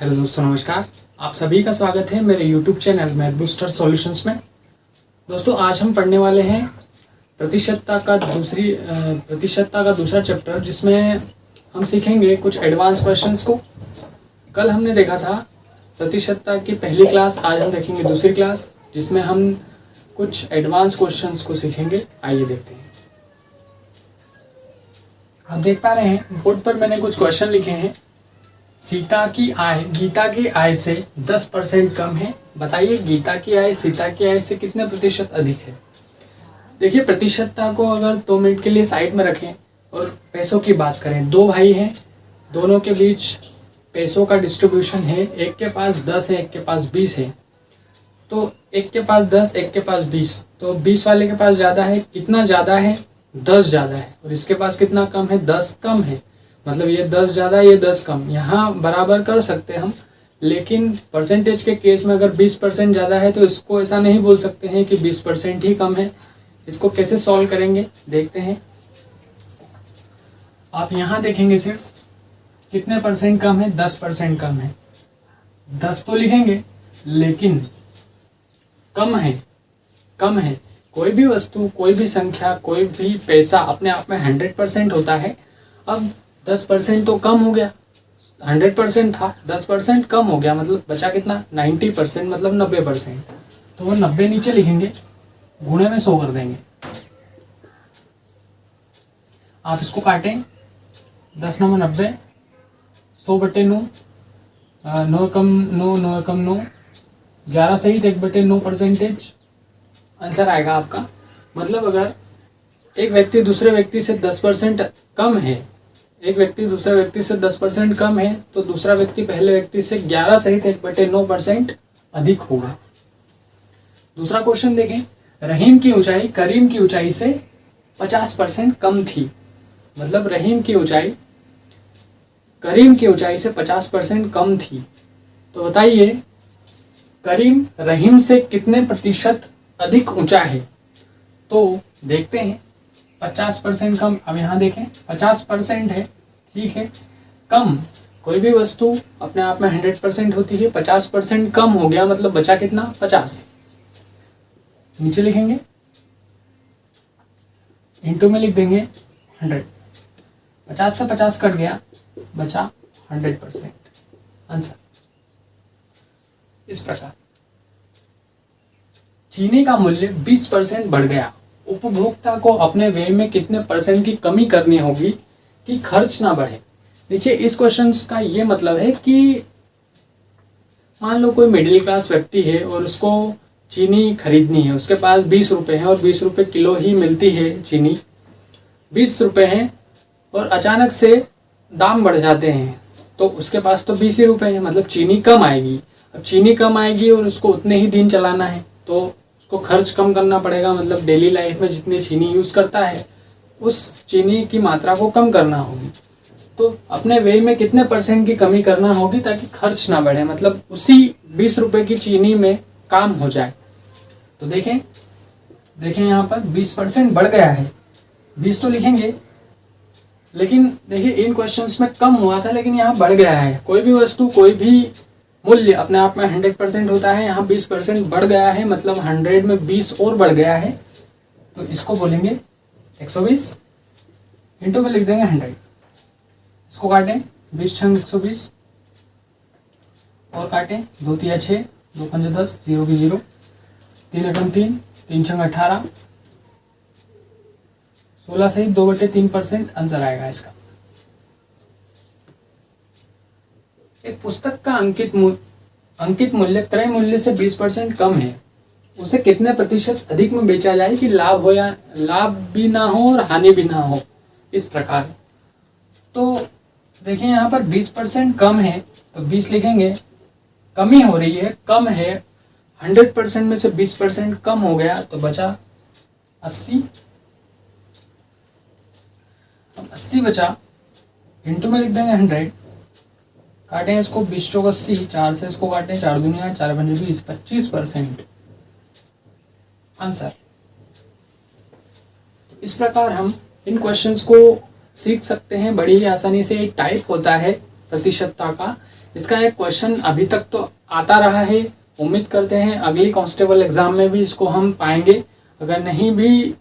Hello दोस्तों, नमस्कार। आप सभी का स्वागत है मेरे YouTube channel math booster solutions में। दोस्तों, आज हम पढ़ने वाले हैं प्रतिशतता का दूसरा चैप्टर, जिसमें हम सीखेंगे कुछ एडवांस क्वेश्चंस को। कल हमने देखा था प्रतिशतता की पहली क्लास, आज हम देखेंगे दूसरी क्लास, जिसमें हम कुछ एडवांस क्वेश्चंस को सीखेंगे। आइए देखते हैं। आप देख पा रहे हैं बोर्ड पर मैंने कुछ क्वेश्चन लिखे हैं। सीता की आय गीता की आय से 10% कम है। बताइए गीता की आय सीता की आय से कितने प्रतिशत अधिक है। देखिए, प्रतिशतता को अगर 2 मिनट के लिए साइड में रखें और पैसों की बात करें, 2 भाई हैं, दोनों के बीच पैसों का डिस्ट्रीब्यूशन है। एक के पास 10 है, एक के पास 20 है। तो एक के पास 10, एक के पास 20, तो 20 वाले के पास ज़्यादा है। कितना ज़्यादा है? 10 ज़्यादा है। और इसके पास कितना कम है? 10 कम है। मतलब ये 10 ज़्यादा, ये 10 कम। यहाँ बराबर कर सकते हम, लेकिन परसेंटेज के केस में अगर 20% ज़्यादा है तो इसको ऐसा नहीं बोल सकते हैं कि 20% ही कम है। इसको कैसे सॉल्व करेंगे देखते हैं। आप यहाँ देखेंगे सिर्फ कितने परसेंट कम है? 10% कम है। 10 तो लिखेंगे, लेकिन कम है। कोई भी वस्तु, कोई भी संख्या, कोई भी पैसा अपने आप में 100% होता है। अब 10% तो कम हो गया। 100% था, 10% कम हो गया, मतलब बचा कितना? 90%, मतलब 90%। तो वो 90 नीचे लिखेंगे, गुणे में 100 कर देंगे। आप इसको काटें, 10 9 90, 100/9, 9 कम 9, 9 कम 9, 11 सहित 1/9 परसेंटेज आंसर आएगा आपका। मतलब अगर एक व्यक्ति दूसरे व्यक्ति से 10% कम है, एक व्यक्ति दूसरे व्यक्ति से 10% कम है, तो दूसरा व्यक्ति पहले व्यक्ति से 11 सहित 1/9% अधिक होगा। दूसरा क्वेश्चन देखें। रहीम की ऊंचाई करीम की ऊंचाई से 50% कम थी। मतलब रहीम की ऊंचाई करीम की ऊंचाई से 50% कम थी। तो बताइए करीम रहीम से कितने प्रतिशत अधिक ऊंचा है। तो देखते हैं। 50% कम। अब यहाँ देखें 50% है, ठीक है। कम, कोई भी वस्तु अपने आप में 100% होती है। 50% कम हो गया, मतलब बचा कितना? 50। नीचे लिखेंगे, इंटू में लिख देंगे 100। 50 से 50 कट गया, बचा 100% आंसर। इस प्रकार चीनी का मूल्य 20% बढ़ गया। उपभोक्ता को अपने व्यय में कितने % की कमी करनी होगी कि खर्च ना बढ़े। देखिए, इस क्वेश्चन का ये मतलब है कि मान लो कोई मिडिल क्लास व्यक्ति है और उसको चीनी खरीदनी है। उसके पास 20 रुपये हैं और 20 रुपये किलो ही मिलती है चीनी। 20 रुपये हैं और अचानक से दाम बढ़ जाते हैं, तो उसके पास तो 20 ही रुपये हैं, मतलब चीनी कम आएगी। अब चीनी कम आएगी और उसको उतने ही दिन चलाना है, तो उसको खर्च कम करना पड़ेगा। मतलब डेली लाइफ में जितनी चीनी यूज़ करता है, उस चीनी की मात्रा को कम करना होगी। तो अपने व्यय में कितने % की कमी करना होगी ताकि खर्च ना बढ़े, मतलब उसी 20 रुपये की चीनी में काम हो जाए। तो देखें यहाँ पर 20% बढ़ गया है। 20 तो लिखेंगे, लेकिन देखिए इन क्वेश्चंस में कम हुआ था, लेकिन यहाँ बढ़ गया है। कोई भी वस्तु, कोई भी मूल्य अपने आप में 100% होता है। यहाँ 20% बढ़ गया है, मतलब 100 में 20 और बढ़ गया है, तो इसको बोलेंगे 120। इंटू में लिख देंगे 100। इसको काटें, 20 छंग 120 और काटें, 2 3 6, 2 5 10, 0 की 0, 3 एकम 3, 3 छंग 18, 16 सहित 2/3% आंसर आएगा इसका। एक पुस्तक का अंकित मूल्य क्रय मूल्य से 20% कम है। उसे कितने % अधिक में बेचा जाए कि लाभ हो, या लाभ भी ना हो और हानि भी ना हो। इस प्रकार तो देखिए यहाँ पर 20% कम है, तो 20 लिखेंगे। कमी हो रही है, कम है, 100% में से 20% कम हो गया, तो बचा 80। अब 80 बचा, इंटू में लिख देंगे 100। काटें इसको, 20 चौक 80, 4 से इसको काटें, 4 दूनी 4 पंजे 20, 25% आंसर। इस प्रकार हम इन क्वेश्चंस को सीख सकते हैं बड़ी ही आसानी से। टाइप होता है प्रतिशतता का, इसका एक क्वेश्चन अभी तक तो आता रहा है। उम्मीद करते हैं अगली कांस्टेबल एग्जाम में भी इसको हम पाएंगे। अगर नहीं भी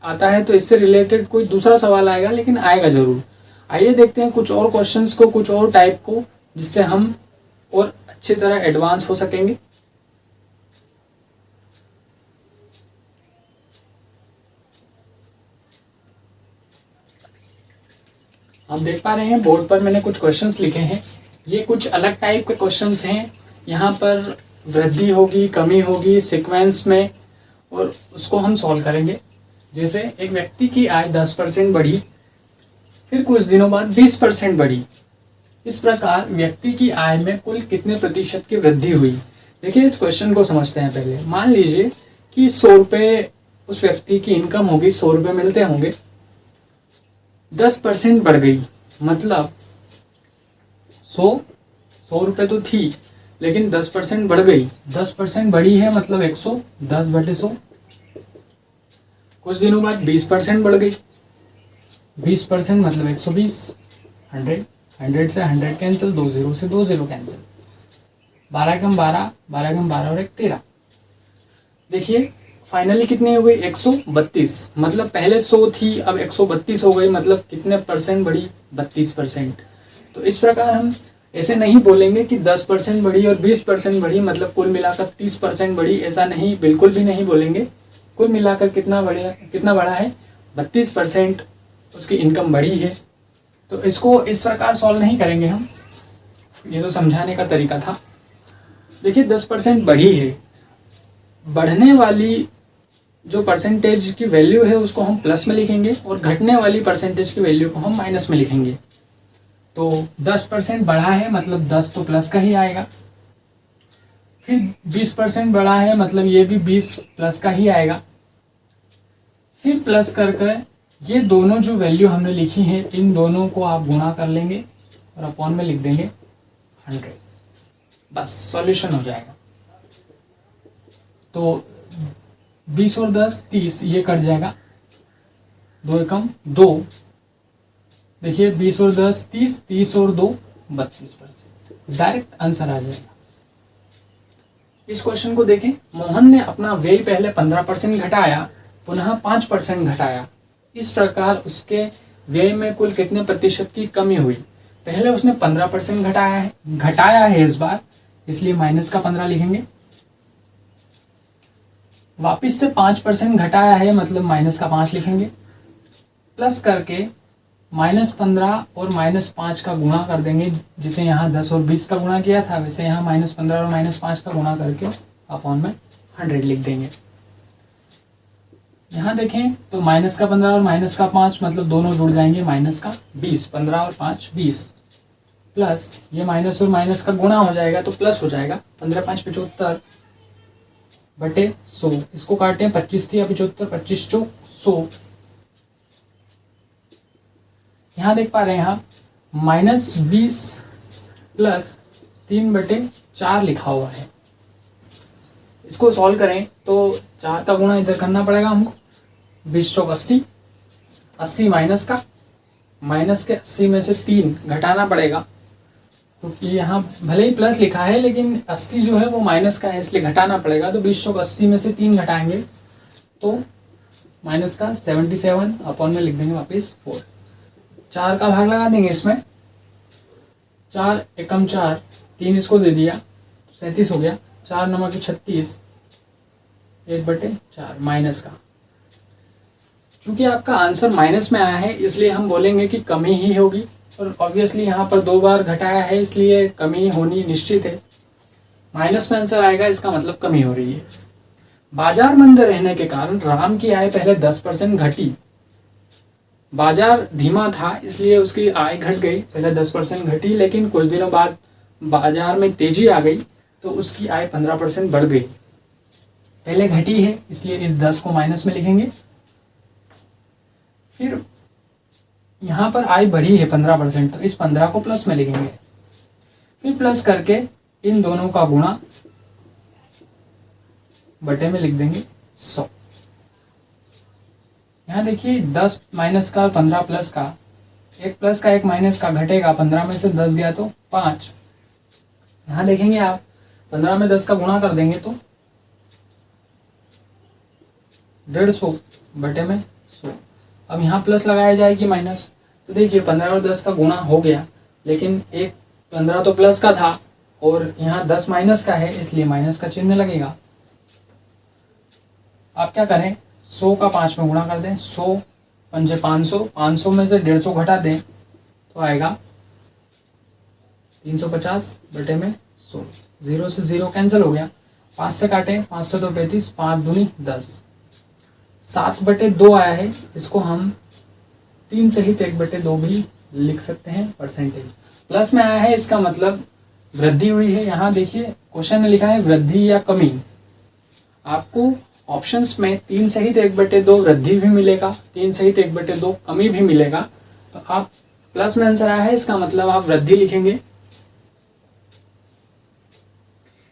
आता है तो इससे रिलेटेड कोई दूसरा सवाल आएगा, लेकिन आएगा जरूर। आइए देखते हैं कुछ और क्वेश्चंस को, कुछ और टाइप को, जिससे हम और अच्छी तरह एडवांस हो सकेंगे। आप देख पा रहे हैं बोर्ड पर मैंने कुछ क्वेश्चंस लिखे हैं। ये कुछ अलग टाइप के क्वेश्चंस हैं। यहाँ पर वृद्धि होगी, कमी होगी सीक्वेंस में, और उसको हम सॉल्व करेंगे। जैसे एक व्यक्ति की आय 10% बढ़ी, फिर कुछ दिनों बाद 20% बढ़ी। इस प्रकार व्यक्ति की आय में कुल कितने प्रतिशत की वृद्धि हुई। देखिए इस क्वेश्चन को समझते हैं पहले। मान लीजिए कि 100 रुपये उस व्यक्ति की इनकम होगी, 100 रुपये मिलते होंगे, 10% बढ़ गई, मतलब 100 रुपये तो थी, लेकिन 10% बढ़ गई। 10% बढ़ी है मतलब 100, 10/100। कुछ दिनों बाद 20% बढ़ गई, 20% मतलब 120, 100, 100 से 100 कैंसिल, 2 0 से 2 0 कैंसिल, 12 कम 12, 12 कम 12 और 1 13। देखिए फाइनली कितनी हो गई, 132। मतलब पहले 100 थी, अब 132 हो गई, मतलब कितने परसेंट बढ़ी, 32%। तो इस प्रकार हम ऐसे नहीं बोलेंगे कि 10% बढ़ी और 20% बढ़ी, मतलब कुल मिलाकर 30% बढ़ी, ऐसा नहीं, बिल्कुल भी नहीं बोलेंगे। कुल मिलाकर कितना बढ़ा है, 32% उसकी इनकम बढ़ी है। तो इसको इस प्रकार सॉल्व नहीं करेंगे हम, ये तो समझाने का तरीका था। देखिए 10% बढ़ी है, बढ़ने वाली जो परसेंटेज की वैल्यू है उसको हम प्लस में लिखेंगे, और घटने वाली परसेंटेज की वैल्यू को हम माइनस में लिखेंगे। तो 10% बढ़ा है मतलब 10 तो प्लस का ही आएगा, फिर 20% बढ़ा है मतलब ये भी 20 प्लस का ही आएगा, फिर प्लस करके ये दोनों जो वैल्यू हमने लिखी है इन दोनों को आप गुणा कर लेंगे और अपॉन में लिख देंगे 100। बस सॉल्यूशन हो जाएगा। तो 20 और 10 30, ये कट जाएगा, 2 एकम 2। देखिए 20 और 10 30, 30 और 2 32%। डायरेक्ट आंसर आ जाएगा। इस क्वेश्चन को देखें। मोहन ने अपना व्यय पहले 15% घटाया, पुनः 5% घटाया। इस प्रकार उसके व्यय में कुल कितने प्रतिशत की कमी हुई। पहले उसने 15% घटाया है इस बार, इसलिए माइनस का 15 लिखेंगे। वापिस से 5% घटाया है मतलब माइनस का 5 लिखेंगे। प्लस करके -15 और -5 का गुणा कर देंगे। जिसे यहाँ 10 और 20 का गुणा किया था, वैसे यहाँ -15 और -5 का गुणा करके अपॉन में 100 लिख देंगे। यहाँ देखें तो माइनस का 15 और माइनस का 5 मतलब दोनों जुड़ जाएंगे, माइनस का 20, 15 और 5 20, प्लस ये माइनस और माइनस का गुणा हो जाएगा तो प्लस हो जाएगा। 15 5 75 बटे 100, इसको काटे 25 थी 75, 25 चौक 100। यहाँ देख पा रहे हैं आप -20 प्लस 3/4 लिखा हुआ है। इसको सॉल्व करें तो 4 का गुणा इधर करना पड़ेगा हमको। 20 चौक 80, 80 माइनस का, माइनस के 80 में से 3 घटाना पड़ेगा, क्योंकि यहाँ भले ही प्लस लिखा है लेकिन 80 जो है वो माइनस का है, इसलिए घटाना पड़ेगा। तो 20 चौक 80 में से 3 घटाएंगे तो माइनस का 77, अपॉन में लिख देंगे वापस 4। 4 का भाग लगा देंगे इसमें, 4 एकम 4, 3 इसको दे दिया 37 हो गया, 4 नमक 36, 1/4 माइनस का। चूंकि आपका आंसर माइनस में आया है इसलिए हम बोलेंगे कि कमी ही होगी, और ऑब्वियसली यहाँ पर 2 बार घटाया है इसलिए कमी होनी निश्चित है। माइनस में आंसर आएगा, इसका मतलब कमी हो रही है। बाजार मंद रहने के कारण राम की आय पहले 10% घटी। बाजार धीमा था इसलिए उसकी आय घट गई, पहले 10% घटी, लेकिन कुछ दिनों बाद बाजार में तेजी आ गई तो उसकी आय 15% बढ़ गई। पहले घटी है इसलिए इस 10 को माइनस में लिखेंगे। फिर यहाँ पर आय बढ़ी है 15%, तो इस 15 को प्लस में लिखेंगे। फिर प्लस करके इन दोनों का गुणा बटे में लिख देंगे 100। यहाँ देखिए 10 माइनस का और 15 प्लस का एक प्लस का एक माइनस का घटेगा, 15 में से 10 गया तो 5। यहाँ देखेंगे आप 15 में 10 का गुणा कर देंगे तो 150 बटे में 100। अब यहाँ प्लस लगाया जाएगी माइनस, तो देखिए 15 और 10 का गुणा हो गया, लेकिन एक 15 तो प्लस का था और यहाँ 10 माइनस का है, इसलिए माइनस का चिन्ह लगेगा। आप क्या करें, 100 का 5 में गुणा कर दें, 100 पंजे 500, 500 में से 150 घटा दें तो आएगा 350 बटे में 100। 0 से 0 कैंसिल हो गया, 5 से काटे, 5 से 2 35, 5 दूनी 10। 7 बटे 2 आया है, इसको हम 3 सहित 1 बटे 2 भी लिख सकते हैं परसेंटेज। प्लस में आया है, इसका मतलब वृद्धि हुई है। यहाँ देखिए क्वेश्चन में लिखा है वृद्धि या कमी। आपको ऑप्शंस में 3 सहित 1 बटे 2 वृद्धि भी मिलेगा, 3 सहित 1 बटे 2 कमी भी मिलेगा। तो आप प्लस में आंसर आया है, इसका मतलब आप वृद्धि लिखेंगे।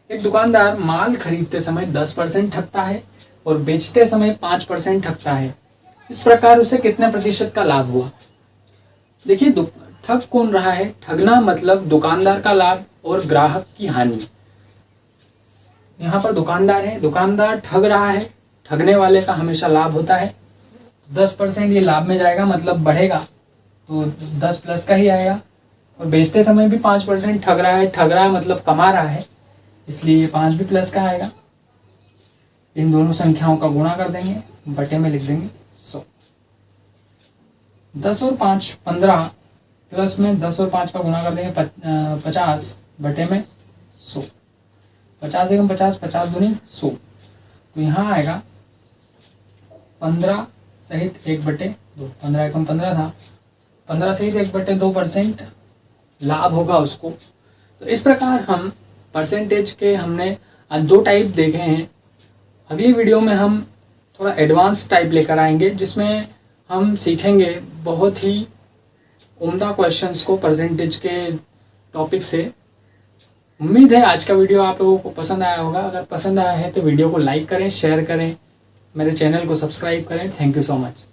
एक दुकानदार माल खरीदते समय 10% ठगता है और बेचते समय 5% ठगता है। इस प्रकार उसे कितने प्रतिशत का लाभ हुआ? देखिए ठग कौन रहा है? ठगना मतलब दुकानदार का लाभ और ग्राहक की हानि। यहाँ पर दुकानदार है, दुकानदार ठग रहा है, ठगने वाले का हमेशा लाभ होता है। 10% ये लाभ में जाएगा, मतलब बढ़ेगा, तो 10 प्लस का ही आएगा। और बेचते समय भी 5% ठग रहा है मतलब कमा रहा है, इसलिए ये 5 भी प्लस का आएगा। इन दोनों संख्याओं का गुणा कर देंगे, बटे में लिख देंगे 100। 10 और 5 15, प्लस में 10 और 5 का गुणा कर देंगे 50 बटे में 100। 50 एकम 50, 50 दूनी 100। तो यहाँ आएगा 15 सहित 1 बटे 2। 15 एकम 15 था, 15 सहित 1 बटे 2% लाभ होगा उसको। तो इस प्रकार हम परसेंटेज के हमने आज 2 टाइप देखे हैं। अगली वीडियो में हम थोड़ा एडवांस टाइप लेकर आएंगे, जिसमें हम सीखेंगे बहुत ही उम्दा क्वेश्चंस को परसेंटेज के टॉपिक से। उम्मीद है आज का वीडियो आप लोगों को पसंद आया होगा। अगर पसंद आया है तो वीडियो को लाइक करें, शेयर करें, मेरे चैनल को सब्सक्राइब करें। Thank you so much.